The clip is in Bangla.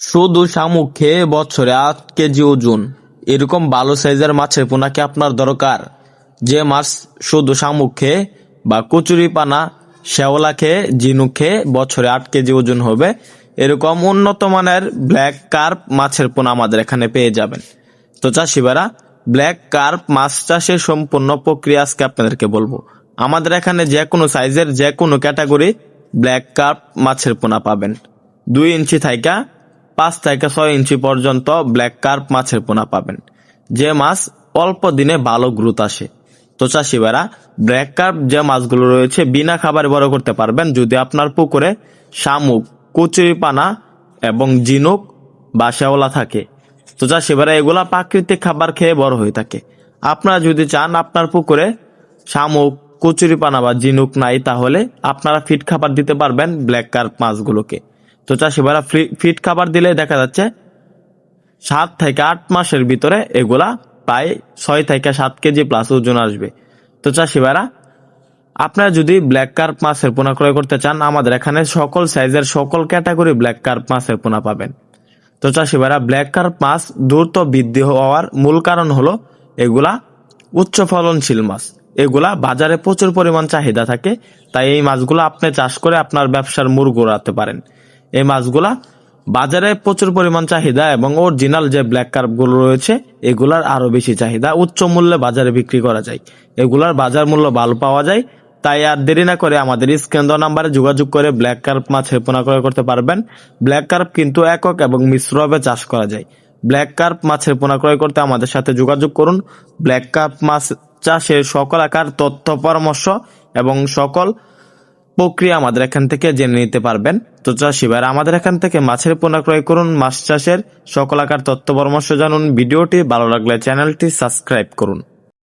শুধু শামুক খেয়ে বছরে 8 কেজি ওজন এরকম ভালো সাইজের মাছের পোনা কি আপনার দরকার? যে মাছ শুধু শামুক খেয়ে বা কচুরিপানা, শ্যাওলা খেয়ে, ঝিনুক খেয়ে বছরে 8 কেজি ওজন হবে, এরকম উন্নত মানের ব্ল্যাক কার্প মাছের পোনা আমাদের এখানে পেয়ে যাবেন। তো চাষি ভাইরা, ব্ল্যাক কার্প মাছ চাষের সম্পূর্ণ প্রক্রিয়া আজকে আপনাদেরকে বলবো। আমাদের এখানে যে কোনো সাইজের যে কোনো ক্যাটাগরি ব্ল্যাক কার্প মাছের পোনা পাবেন। 2 ইঞ্চি থাইকা 5 থেকে 6 ইঞ্চি পর্যন্ত ব্ল্যাক কার্প মাছের পোনা পাবেন, যে মাছ অল্প দিনে ভালো গ্রোথ আসে। তো চাষি ভাইরা, ব্ল্যাক কার্প যে মাছগুলো রয়েছে বিনা খাবারে বড় করতে পারবেন যদি আপনার পুকুরে শামুক, কচুরিপানা এবং ঝিনুক বা শ্যাওলা থাকে। তো চাষি ভাইরা, এগুলা প্রাকৃতিক খাবার খেয়ে বড় হয়ে থাকে। আপনারা যদি চান আপনার পুকুরে শামুক, কচুরিপানা বা ঝিনুক নাই, তাহলে আপনারা ফিড খাবার দিতে পারবেন ব্ল্যাক কার্প মাছগুলোকে। তো চাষি ভাইরা, ফিড খাবার দিলে দেখা যাচ্ছে 7 থেকে 8 মাসের ভিতরে এগুলা প্রায় 6 থেকে 7 কেজি প্লাস ওজন আসবে। তো চাষি ভাইরা, আপনারা যদি ব্ল্যাক কার্প মাছের পোনা ক্রয় করতে চান, আমাদের এখানে সকল সাইজের সকল ক্যাটাগরি ব্ল্যাক কার্প মাছের পোনা পাবেন। তো চাষি ভাইরা, ব্ল্যাক কার্প মাছ দ্রুত বৃদ্ধি হওয়ার মূল কারণ হলো এগুলা উচ্চ ফলনশীল মাছ। এগুলা বাজারে প্রচুর পরিমাণ চাহিদা থাকে, তাই এই মাছগুলো আপনি চাষ করে আপনার ব্যবসার মূল গড়াতে পারেন। এই মাছগুলা বাজারে প্রচুর পরিমাণ চাহিদা এবং অরিজিনাল যে ব্ল্যাক কার্প গুলো রয়েছে এগুলার আরো বেশি চাহিদা, উচ্চ মূল্যে বাজারে বিক্রি করা যায়। এগুলার বাজার মূল্য ভালো পাওয়া যায়। তাই আর দেরি না করে আমাদের স্ক্রিন দেওয়া নাম্বারে যোগাযোগ করে ব্ল্যাক কার্প মাছের পোনা ক্রয় করতে পারবেন। ব্ল্যাক কার্প কিন্তু একক এবং মিশ্রভাবে চাষ করা যায়। ব্ল্যাক কার্প মাছের পোনা ক্রয় করতে আমাদের সাথে যোগাযোগ করুন। ব্ল্যাক কার্প মাছ চাষের সকল আকার তথ্য পরামর্শ এবং সকল প্রক্রিয়া আমাদের এখান থেকে জেনে নিতে পারবেন। তো চাষি ভাইরা, আমাদের এখান থেকে মাছের পোনা ক্রয় করুন, মাছ চাষের সকল আকার তথ্য পরামর্শ জানুন। ভিডিওটি ভালো লাগলে চ্যানেলটি সাবস্ক্রাইব করুন।